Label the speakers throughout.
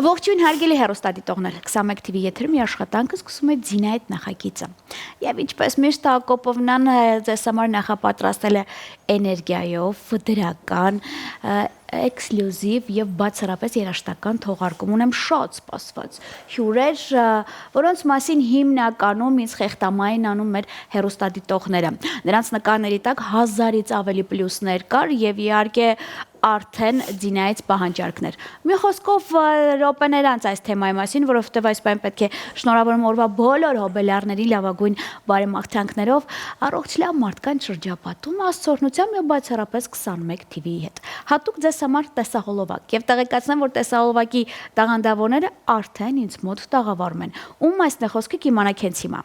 Speaker 1: Ողջույն հարգելի հեռուստադիտողներ, 21 TV եթերում աշխատանքը սկսում է Ձինայիթ նախագիծը։ Եվ ինչպես միշտ Հակոբովնան ձեզ համար նախապատրաստել է էներգիայով, դրական, էքսկլյուզիվ եւ բացառապես երաժշտական թողարկում ունեմ շատ սպասված հյուրեր, որոնց մասին հիմնականում ինձ խեղտամային անում մեր հեռուստադիտողները։ Նրանց նկարների տակ 1000-ից ավելի պլյուսներ կար եւ իհարկե արդեն Ձինայից պահանջարկներ։ Մի խոսքով րոպեներ անց այս թեմայի մասին, որովհետև այս բան պետք է շնորհավորում օրվա բոլոր հոբելյարների լավագույն բարեմաղթանքներով առողջ լավ մարդկանց շրջապատում աստծորնությամբ եւ բացառապես 21 TV-ի հետ։ Հատուկ ձեզ համար տեսահոլովակ եւ տեղեկացնեմ, որ տեսահոլովակի տաղանդավորները արդեն ինձ մոտ տաղավարում են։ Ում այսն է խոսքը կիմանաք հենց հիմա։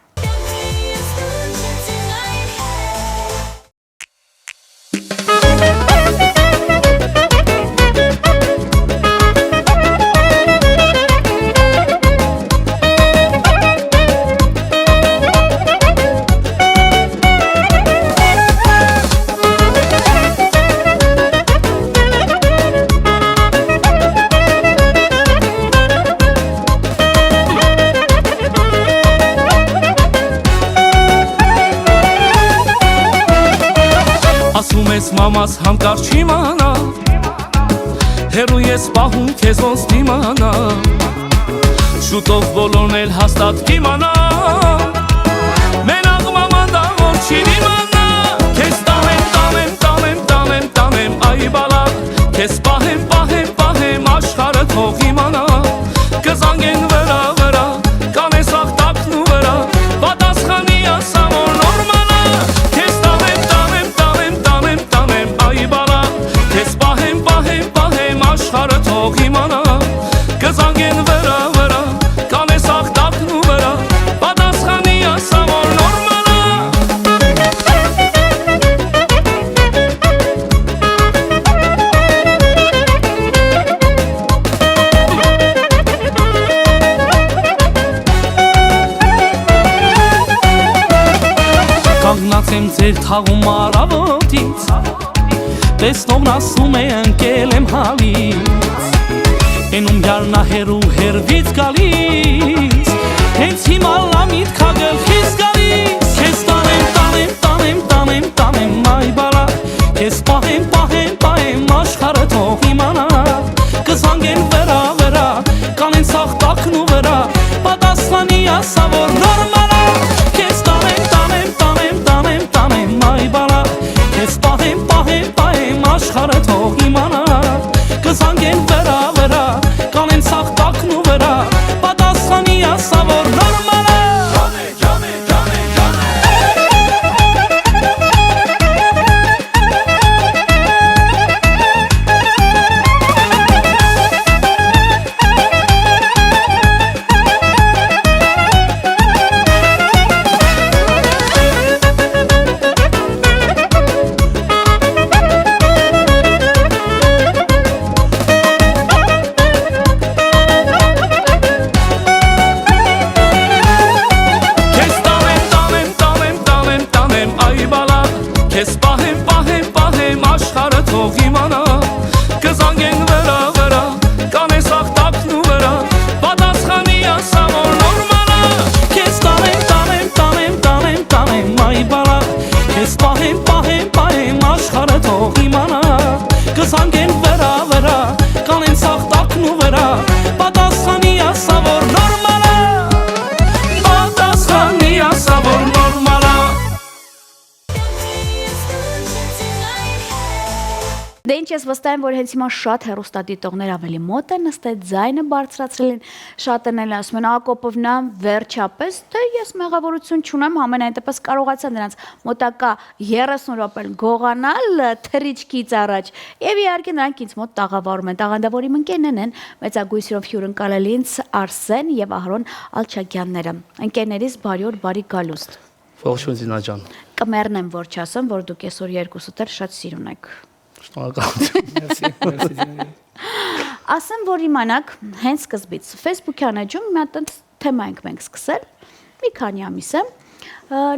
Speaker 2: Մամաս հանկարծ չիմանա Հեռու ես պահում քեզ ոնց դիմանա Շուտով բոլորն էլ հաստատ կիմանա Մենակ մաման դա որ չի դիմանա Քեզ տանեմ այ բալա Քեզ պահեմ աշխարհը թող իմանա Կզանգեն վրա կանես աղտակն ու վրա Պատասխանի ասա որ նորմալ է Քեզ աշխարհը թող իմանա Կզանգեն վրա կանես աղտակն ու վրա Պատասխանի ասա որ նորմալ է Կանգնած եմ ձեր թաղում առավոտից Տեսնողն ասում է ընկել եմ հավից Էնում յարնա հերու հերվից գալիս Հենց հիմա լամիտ քագլխից գալիս Քեզ տանեմ այ բալա Քեզ պահեմ աշխարհը թող իմանա Կզանգեն վրա կանեն սաղտակն ու վրա Պատասխանի ասա որ նորմալ է Քեզ տանեմ այ բալա Քեզ պահեմ աշխարհը թող իմանա Կզանգեն վրա կանեն սաղտակն ու վրա Պատասխանի ասա որ նորմալ է Քեզ պահեմ աշխարհը թող իմանա Կզանգեն վրա կանես աղտակն ու վրա Պատասխանի ասա որ նորմալ է Քեզ տանեմ այ բալա Քեզ պահեմ աշխարհը թող իմանա Կզանգեն վրա կանեն աղտակն ու վրա Պատասխանի ասա որ նորմալ է Պատասխանի ասա որ նորմալ է
Speaker 1: Դե ինչ ես վստահ եմ, որ հենց հիմա շատ հեռուստադիտողներ ավելի մոտ են նստել, ձայնը բարձրացրել են, շատերն էլ ասում են Հակոբովնա վերջապես, դե ես մեղավորություն չունեմ, համենայն դեպս կարողացա նրանց մոտակա 30 րոպե գողանալ թռիչքից առաջ եւ իհարկե նրանք ինձ մոտ տաղավարում են, տաղանդավոր իմ ընկերներն են, մեծագույսերով հյուրընկալել ինձ Արսեն եւ Ահրոն Ալչակյանները, ընկերներիս բարի գալուստ։
Speaker 2: Ողջույն Զինա ջան։
Speaker 1: Կմեռնեմ որ չասեմ, որ դուք այսօր երկուսուդ էլ շատ սիրուն եք։
Speaker 2: Շնորհակալություն։
Speaker 1: Ասեմ, որ իմանաք, հենց սկզբից Facebook-յան էջում մի հատ թեմա ենք մենք սկսել, մի քանի ամիս է,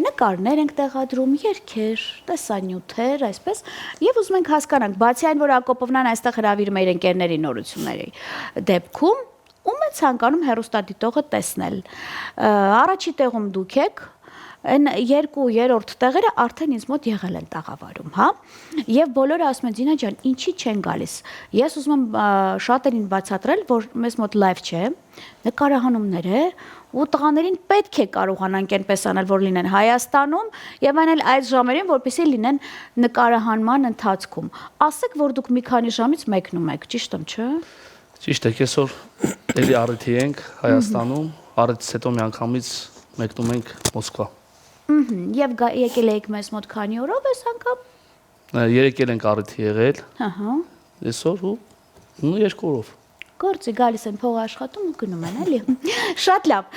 Speaker 1: նկարներ ենք տեղադրում, երգեր, տեսանյութեր, այսպես, եւ ուզում ենք հասկանանք, բացի այն, որ Հակոբովնան այստեղ հրավիրում է իր ընկերների նորությունների դեպքում, ում են ցանկանում հեռուստադիտողը տեսնել։ Առաջի տեղում դուք եք, այն 2-3-րդ տեղերը արդեն ինձ մոտ եղել են տաղավարում, հա։ Եվ բոլորը ասում են Զինա ջան, ինչի չեն գալիս։ Ես ուզում եմ շատերին բացատրել, որ մեզ մոտ լայվ չէ, նկարահանումներ է, ու տղաներին պետք է կարողանանք այնպես անել, որ լինեն Հայաստանում եւ այն էլ այս ժամերին, որպեսզի լինեն նկարահանման ընթացքում։ Ասեք, որ դուք մի քանի ժամից մեկնում եք, ճիշտ եմ, չէ՞։
Speaker 3: Ճիշտ է, այսօր էլի առիթի ենք Հայաստանում, առիթից հետո միանգամից մեկնում ենք Մոսկվա։
Speaker 1: Եվ եկել եք մեզ մոտ քանի օրով այս անգամ։
Speaker 3: Երեկել ենք առիթի եղել։
Speaker 1: Ահա։
Speaker 3: Այսօր ու 2 օրով։
Speaker 1: Գործի գալիս են փող աշխատում ու գնում են, էլի։ Շատ լավ։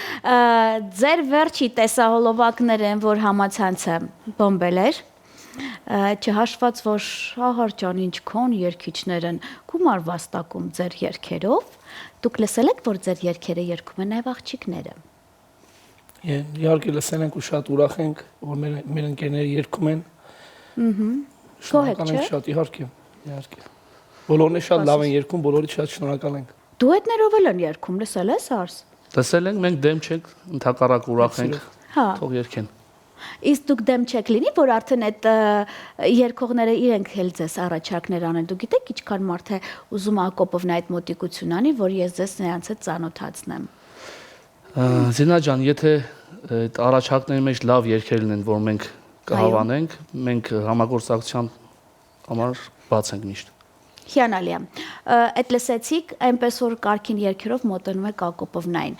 Speaker 1: Ձեր վերջի տեսահոլովակները են, որ համացանցը բոմբել էր։ Չհաշված, որ ահար ջան, ինչքան երգիչներ են գումար վաստակում ձեր երգերով, դուք լսել եք, որ ձեր երգերը երգում են այլ աղջիկները։
Speaker 4: Իհարկե լսել ենք ու շատ ուրախ ենք, որ մեր ընկերները երգում են։
Speaker 1: Գոհ եք, չէ՞։
Speaker 4: Շատ իհարկե։ Բոլորն էլ շատ լավ են երգում, բոլորից շատ շնորհակալ ենք։
Speaker 1: Դուետներով էլ են երգում, լսել ես, Արս։
Speaker 3: Լսել ենք, մենք դեմ չենք, ընդհակառակ ուրախ ենք։
Speaker 1: Հա։
Speaker 3: Թող երգեն։
Speaker 1: Իսկ դուք դեմ չեք լինի, որ արդեն այդ երգողները իրենք էլ ձեզ առաջարկներ անեն։ Դու գիտեք ինչքան մարդ է ուզում Ակոպովն այդ մոտիկություն անի, որ ես ձեզ նրանց հետ ծանոթացնեմ։
Speaker 3: Զինա ջան, եթե այդ առաջարկների մեջ լավ երգեր լինեն, որ մենք կհավանենք, մենք համագործակցության համար բաց ենք միշտ։
Speaker 1: Հիանալի է։ Այդ լսեցիք, այնպես որ կարգին երգերով մոտենում եք Ակոպովնային։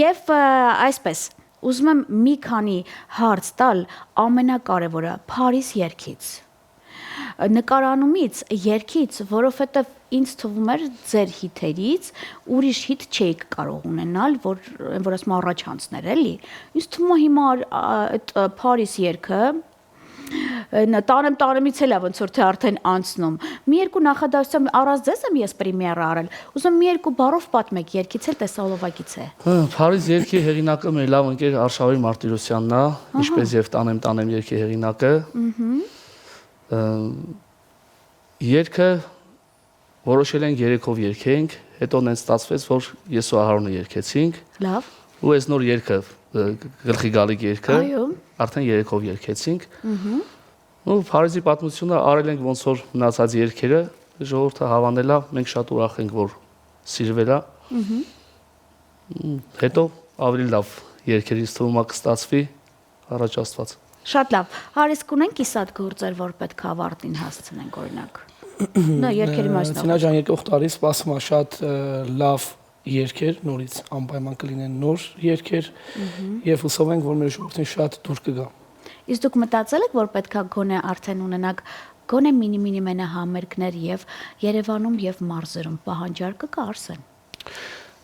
Speaker 1: Եվ այսպես, ուզում եմ մի քանի հարց տալ ամենակարևորը Փարիզ երգից։ Նկարանումից, երգից, որովհետև ինձ թվում էր ձեր հիթերից ուրիշ հիթ չէիք կարող ունենալ, որ ասում առաջանցներ, էլի։ Ինձ թվում է հիմա այդ Փարիզ երգը տանեմից էլ է ոնց որ թե արդեն անցնում։ Մի երկու նախադասությամբ առանց ձեզ եմ ես պրեմիերա արել։ Ուզում մի երկու բառով պատմեք, երգից էլ տեսահոլովակից է։
Speaker 3: Փարիզ երգի հեղինակը մեր լավ ընկեր Արշավի Մարտիրոսյանն է, ինչպես եւ տանեմ երգի հեղինակը։ Երգը որոշել ենք երեքով երգենք, հետո նենց ստացվեց, որ ես ու Ահարոնը երգեցինք։
Speaker 1: Լավ։
Speaker 3: Ու այս նոր երգը գլխի գալիք երգը
Speaker 1: Այո։
Speaker 3: արդեն երեքով երգեցինք։ Ու Փարիզի պատմությունը արել ենք ոնց որ մնացած երգերը, ժողովուրդը հավանել է, մենք շատ ուրախ ենք, որ սիրվել է։ Հետո ավելի լավ երգերից թվում է կստացվի առաջ Աստված։
Speaker 1: Շատ լավ։ Հարիս կունենք կիսատ գործեր, որ պետք է ավարտին հասցնենք օրինակ։ Նա երգերի մասնավոր։
Speaker 4: Զինա ջան, եկող տարի սպասում է շատ լավ երգեր, նորից անպայման կլինեն նոր երգեր եւ հուսով ենք, որ մեր ժողովրդին շատ դուր կգա։
Speaker 1: Իսկ դուք մտածել եք, որ պետքա գոնե արդեն ունենաք գոնե մինի մենահամերգներ եւ Երևանում եւ մարզերում պահանջարկը կա Արսեն։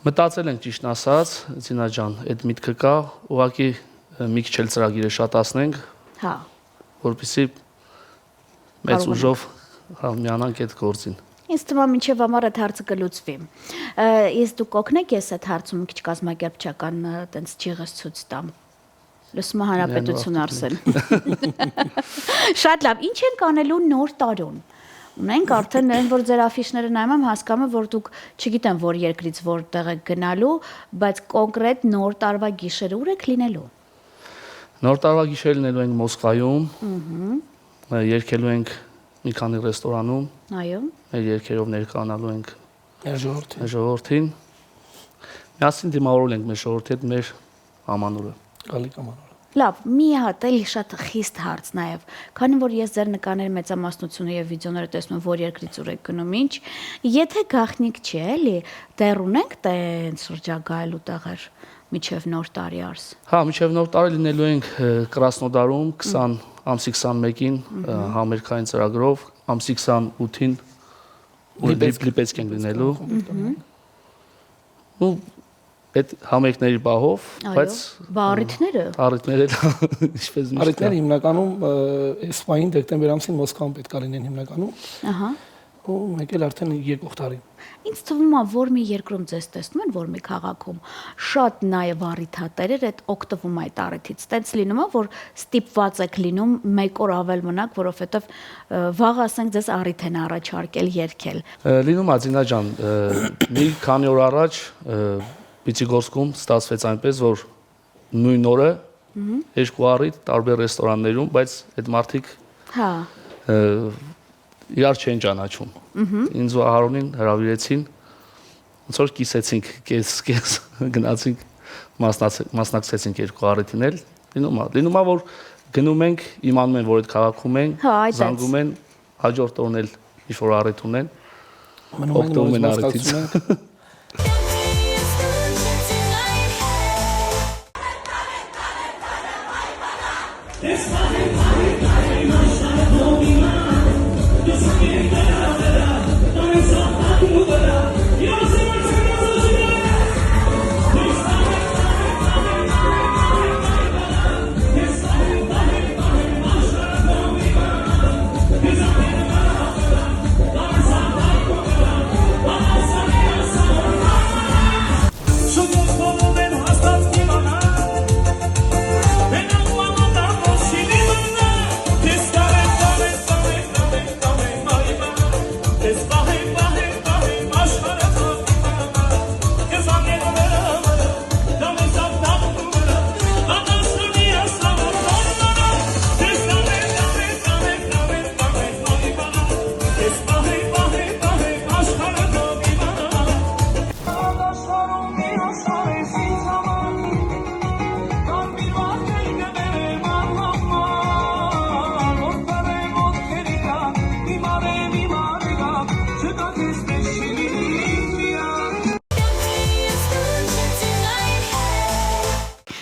Speaker 3: Մտածել ենք ճիշտ ասած, Զինա ջան, այդ միտքը կա, ուղղակի մի քիչ էլ ծրագիրը շատացնենք,
Speaker 1: Հա։
Speaker 3: որպեսզի մեծ ուժով միանանք այդ գործին։
Speaker 1: Ինձ թվում է մինչև ամառ այդ հարցը կլուծվի։ Իսկ դուք կօգնեք ես այդ հարցում մի քիչ կազմակերպչական տենց ճիղս ցույց տամ։ Լսում Հանրապետություն Արսեն։ Շատ լավ, ինչ ենք անելու նոր տարուն։ Ունենք արդեն այն որ ձեր աֆիշները նայում եմ հասկանում եմ որ դուք չգիտեմ որ երկրից որտեղ եք գնալու, բայց կոնկրետ նոր տարվա գիշերը ուր եք լինելու։
Speaker 3: Նոր տարվա գիշերը լինելու ենք Մոսկվայում։ Երգելու ենք մի քանի ռեստորանում։
Speaker 1: Այո։
Speaker 3: Մեր երգերով ներկայանալու ենք
Speaker 4: ժողովրդին։
Speaker 3: Միասին դիմավորել ենք մեր ժողովրդի հետ մեր ամանորը։
Speaker 4: Գալիք ամանորը։
Speaker 1: Լավ, մի հատ էլի շատ խիստ հարց նաև, քանի որ ես ձեր նկարների մեծամասնությունը եւ վիդեոները տեսնում եմ, որ երկրից ուր եք գնում, ինչ, եթե գաղտնիք չի, էլի, դեռ ունենք տենց շրջագայելու տեղեր միջև նոր տարի Արս։
Speaker 3: Հա, միջև նոր տարի լինելու ենք Կրասնոդարում 20 ամսի 21-ին համերգային ծրագրով, ամսի 28-ին Լիպեցկ ենք լինելու։ Ու այդ համերգների բահով, բայց
Speaker 1: բարիթները
Speaker 3: ինչպես միշտ։
Speaker 4: Բարիթները հիմնականում Իսպանիան դեկտեմբեր ամսին Մոսկվայում պետք է լինեն հիմնականում։
Speaker 1: Ահա։
Speaker 4: Ու մեկ էլ արդեն եկող տարի։
Speaker 1: Ինձ թվում է, որ մի երկրում ձեզ տեսնում են, որ մի քաղաքում շատ նաև առիթատերեր այդ օգտվում այդ առիթից։ Տենց լինում է, որ ստիպված եք լինում մեկ օր ավել մնաք, որովհետև վաղ ասենք ձեզ առիթ են առաջարկել երգել։
Speaker 3: Լինում է Զինա ջան, մի քանի օր առաջ Պիչիգորսկում ստացվեց այնպես, որ նույն օրը երկու առիթ տարբեր ռեստորաններում, բայց այդ մարդիկ
Speaker 1: Հա։
Speaker 3: իրար չեն ճանաչում։ Ինձ ու Ահարոնին հրավիրեցին, ոնց որ կիսեցինք, կես գնացինք, մասնակցեցինք երկու առիթին էլ։ Լինում է, որ գնում ենք, իմանում են, որ այդ քաղաքում ենք, զանգում են, հաջորդ օրն էլ ինչ-որ առիթ ունեն, օգտվում են առիթից։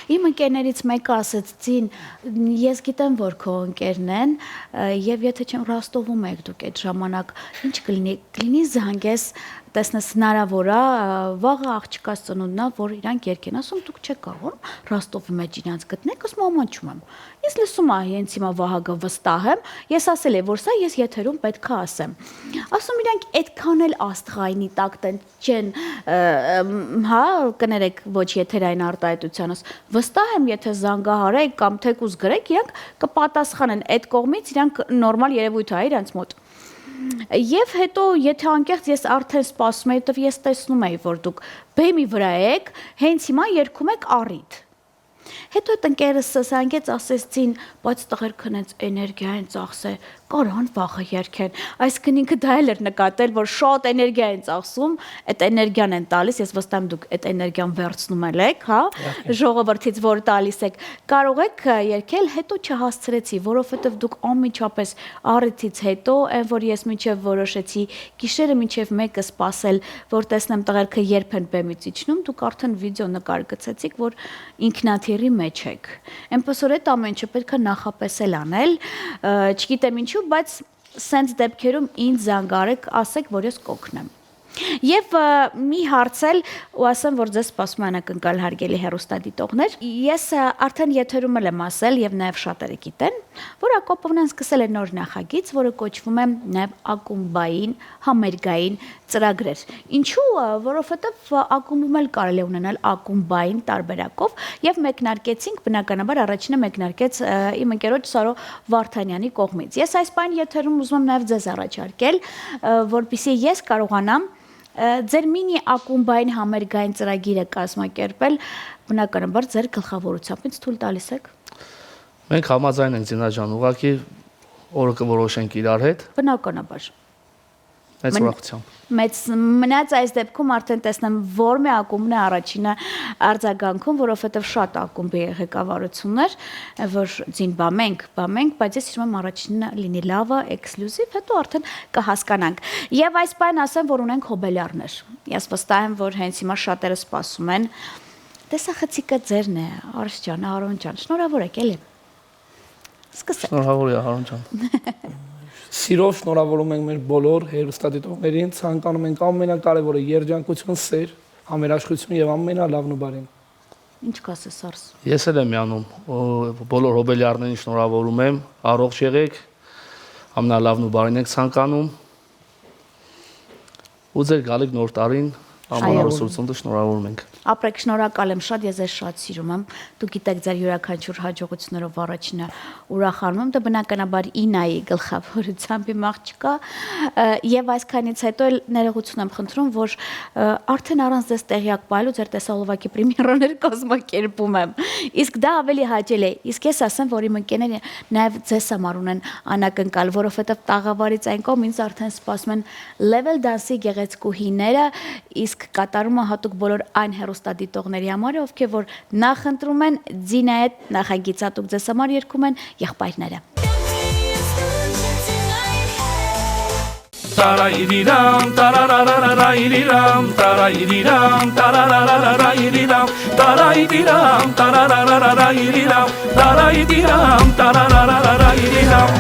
Speaker 1: Իմ ընկերներից մեկը ասեց, «Ձին, ես գիտեմ, որ քո ընկերն են, եւ եթե չեմ Ռոստովում եք դուք այդ ժամանակ, ինչ կլինի զանգես, տեսնես հնարավոր է, վաղը աղջկաս ծնունդն է, որ իրանք երկեն, ասում դուք չեք կարող Ռոստովի մեջ իրանք գտնեք, ասում ամանչում եմ։ Ես լսում եմ, հենց հիմա Վահագը վստահ եմ, ես ասել եմ, որ սա ես եթերում պետք է ասեմ։ Ասում իրանք այդքան էլ աստղայինի տակ չեն, հա, կներեք ոչ եթերային արտահայտությանս, վստահ եմ, եթե զանգահարեք կամ թեկուզ գրեք, իրանք կպատասխանեն այդ կողմից, իրանք նորմալ երևույթ է իրանց մոտ։ Եվ հետո, եթե անկեղծ ես արդեն սպասում եի, որտեվ ես տեսնում էի, որ դուք բեմի վրա եք, հենց հիմա երգում եք առիթ։ Հետո այդ ընկերս սանգեց, ասեց, «Ձին, բայց տղերքն հենց էներգիա են ծախսել, կարան վաղը երգեն»։ Այսինքն ինքը դա էլ էր նկատել, որ շատ էներգիա են ծախսում, այդ էներգիան են տալիս, ես վստահ եմ դուք այդ էներգիան վերցնում եք, հա, ժողովրդից որ տալիս եք, կարող եք երգել, հետո չհասցրեցի, որովհետև դուք անմիջապես առիթից հետո, այն որ ես մինչև որոշեցի գիշերը մինչև 1-ը սպասել, որ տեսնեմ տղերքը երբ են բեմից իջնում, դուք արդեն վիդեո նկար գցեցիք, որ ինքնաթիռի մեջ եք։ Այնպես որ այդ ամեն ինչը պետք է նախապես էլ անել, չգիտեմ ինչու, բայց սենց դեպքերում ինձ զանգարեք, ասեք, որ ես կօգնեմ։ Եվ մի հարց էլ ու ասեմ, որ ձեզ սպասում է անակնկալ հարգելի հեռուստադիտողներ, ես արդեն եթերում եմ ասել եւ նաեւ շատերը գիտեն, որ Ակոպովնան սկսել է նոր նախագիծ, որը կոչվում է նաեւ ակումբային համերգային ծրագրեր։ Ինչու, որովհետեւ ակումբում էլ կարելի է ունենալ ակումբային տարբերակով եւ մեկնարկեցինք, բնականաբար առաջինը մեկնարկեց իմ ընկերոջ Սարո Վարդանյանի կողմից։ Ես այս բան եթերում ուզում եմ նաեւ ձեզ առաջարկել, որպեսզի ես կարողանամ ձեր մինի ակումբային համերգային ծրագիրը կազմակերպել, բնականաբար ձեր գլխավորությամբ ինձ թույլ տալիս եք։
Speaker 3: Մենք համաձայն ենք Զինա ջան, ուղղակի օրը կորոշենք իրար հետ։
Speaker 1: Բնականաբար։
Speaker 3: Մեծ ուրախությամբ։
Speaker 1: Մեծ մնաց այս դեպքում արդեն տեսնեմ որ մի ակումբն է առաջինը արձագանքում, որովհետև շատ ակումբի ղեկավարություններ, որ ձին բամենք, բայց ես հիշում եմ առաջինը լինի լավը, էքսկլյուզիվ, հետո արդեն կհասկանանք։ Եվ այս բան ասեմ, որ ունենք հոբելյարներ։ Ես վստահ եմ, որ հենց հիմա շատերը սպասում են։ Տեսախցիկը ձերն է, Արշ ջան, Արոն ջան, շնորհավոր եք էլի։ Սկսենք։
Speaker 3: Շնորհավոր է, Արոն ջան։
Speaker 4: Սիրով շնորհավորում ենք մեր բոլոր հեռուստադիտողներին, ցանկանում ենք ամենակարևորը երջանկություն, սեր, համերաշխություն եւ ամենալավն ու բարին։
Speaker 1: Ինչ կասես Արս։
Speaker 3: Ես էլ եմ միանում, բոլոր հոբելյարներին շնորհավորում եմ, առողջ եղեք, ամենալավն ու բարին եք ցանկանում։ Ու ձեր գալիք նոր տարին ամենալավ սուրճը շնորհավորում ենք։
Speaker 1: Ապրեք, շնորհակալ եմ շատ, ես ձեզ շատ սիրում եմ։ Դուք գիտեք, ձեր յուրաքանչյուր հաջողություններով առաջինը ուրախանում եմ, դա բնականաբար Ինայի գլխավորությամբ իմ աղջկա, եւ այսքանից հետո էլ ներողություն եմ խնդրում, որ արդեն առանց ձեզ տեղյակ պահելու ձեր տեսահոլովակի պրեմիերաներ կազմակերպում եմ։ Իսկ դա ավելի հաճելի է։ Իսկ ես ասեմ, որ իմ ընկերները նաեւ ձեզ համար ունեն անակնկալ, որովհետեւ տաղավարից այն կողմ ինձ արդեն սպասում են Level Dance-ի գեղեցկուհիները, իսկ կատարումը հատուկ բոլոր այն հեռուստադիտողների համար, ովքեր որ նախընտրում են Ձինայեթ նախագիծը, դուք ձեզ համար երգում են եղբայրները։
Speaker 2: Tarayiriram, tararararayiriram, tarayiriram, tararararayiriram, tarayiriram, tararararayiriram, tarayiriram, tararararayiriram.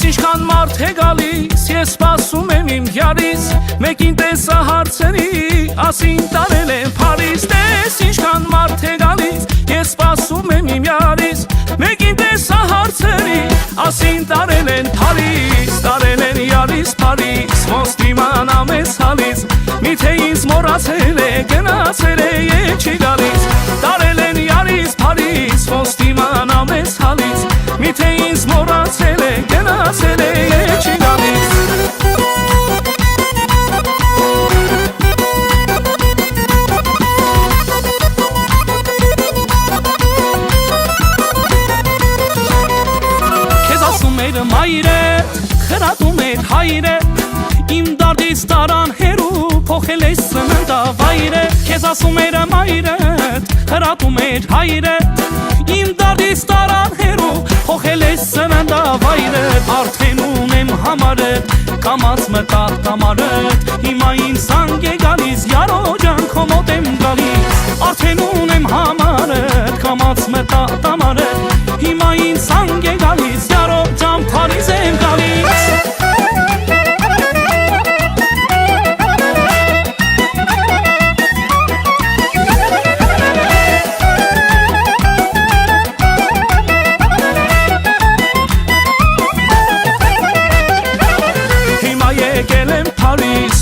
Speaker 2: Ինչքան մարդ է գալիս, ես սպասում եմ իմ յարից, մեկին տեսա հարցերի, ասին տարել եմ Փարիզ, տես ինչքան մարդ է գալիս, ես սպասում եմ իմ յարից, մեկին տեսա հարցերի, ասին տարել են Փարիզ, տարել են յարից Փարիզ, ոնց դիմանամ ես հալից, միթե ինձ մոռացել է, գնացել է եւ չի գալիս, տարել են յարից Փարիզ, ոնց դիմանամ ես հալից, միթե ինձ մոռացել է, գնացել է եւ չի գալիս։ Քեզ ասում էր մայրդ, խրատում էր հայրդ, իմ դարդից տարան հերու, փոխել ես սննդավայրը, քեզ ասում էր մայրդ, խրատում էր հայրդ, իմ դարդից տարան հերու, փոխել ես սննդավայրդ, արդեն ունեմ համարդ, կամած մտա տամարդ, հիմա ինձ զանգ է գալիս, յարո ջան քո մոտ եմ գալիս, արդեն ունեմ համարդ, կամած մտա տամարդ, հիմա ինձ զանգ է գալիս, յարո ջան Փարիզ եմ գալիս։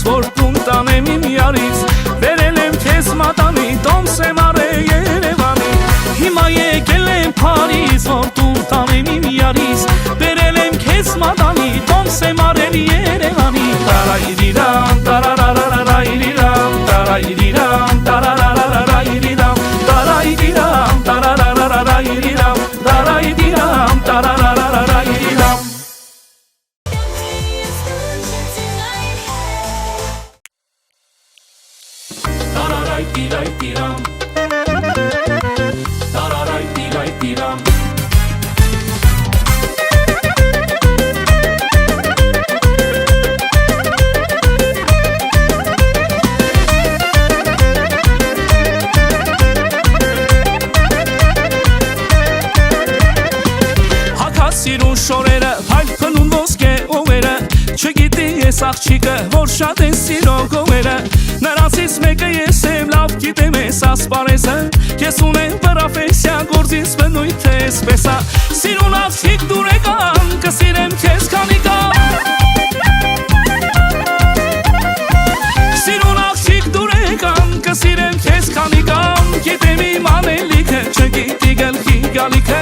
Speaker 2: Որ տուն տանեմ իմ յարից, վերել եմ քեզ մատանի, տոմս եմ արել Երևանի, հիմա եկել եմ Փարիզ, որ տուն տանեմ իմ յարից, վերել եմ քեզ մատանի, տոմս եմ արել Երևանի, տարայիրիրամ, տարարարարայիրիրամ, տարայիրիրամ, տարարարարայիրիրամ, տարայիրիրամ, տարարարարայիրիրամ, տարայիրիրամ, տարարարարայիրիրամ։ Tiram, tararay tiray tiram. Հակասիրուն շորերը, հայլ փնուն ոսկե օվերը, չգիտի ես աղջիկը, որ շատ են սիրո գովերը, նրանցից մեկը ես եմ, լավ գիտեմ ես ասպարեսը, ես ունեմ պրոֆեսիա, գործից բնույթ է էսպես է, սիրուն աղջիկ դուր եկան, կսիրեմ քեզ քանի կան, սիրուն աղջիկ դուր եկան, կսիրեմ քեզ քանի կան, գիտեմ իմ անելիքը, չգիտի գլխի գալիքը,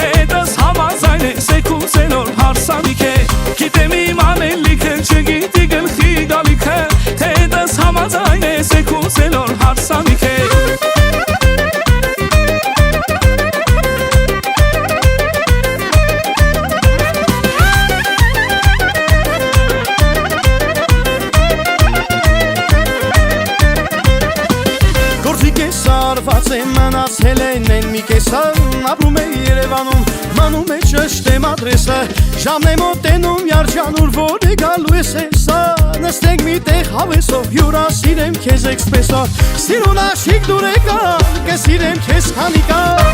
Speaker 2: հետս համաձայն է, սեքուս էնոր հարսանիք է, գիտեմ իմ անելիքը, չգիտի գլխի գալիքը, հետս համաձայն է, սեքուս էնոր հարսանիք է։ Արված է մնացել են մի կեսը, ապրում է Երևանում, մանում է ճշտեմ ադրեսը, ժամն է մոտենում յարջանուր, որ է գալու ես հեսա, նստենք մի տեղ հավեսով, հյուրասիրեմ քեզ էքսպեսով, սիրուն աշիկ դուր եկան, կսիրեմ քեզ քանի կան,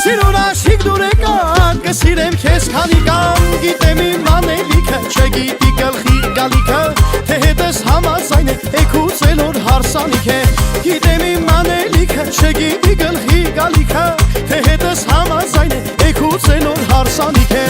Speaker 2: սիրուն աշիկ դուր եկան, կսիրեմ քեզ քանի կան, գիտեմ իմ անելիքը, չգիտի գլխի գալիքը, թե հետս համաձայն է, էքուց էլոր հարսանիք է, գիտեմ իմ անել
Speaker 5: չգիտի գլխի գալիքը թե հետս համաձայն է եկուց է նոր հարսանիք է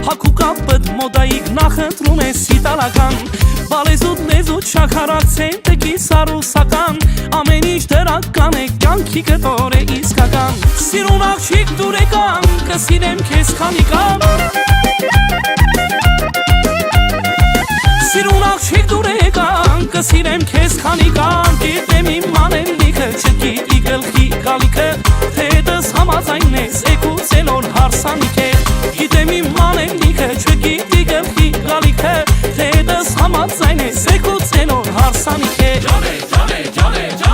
Speaker 2: Հակուկապըտ մոդայիկ նախընտրում ես իտալական Բալեզուտ նեզուտ շաքարակցեն տկի սարուսական Ամեն ինչ դրական է կյանքի կտոր է իսկական Սիրուն աղջիկ դուրեկան կսիրեմ քեզ քանիկան Սիրուն աղջիկ դուրեկան կսիրեմ քեզ քանիկան Գիտեմ իմ անելիքը չգիտի գլխի գալիքը Թե դες համաձայն ես եկուց է նոր հարսանիք է Գիտեմ իմ անելիքը չգիտի գլխի գալիքը Թե դες համաձայն ես եկուց է նոր հարսանիք է Ջանե, ջանե, ջանե, ջանե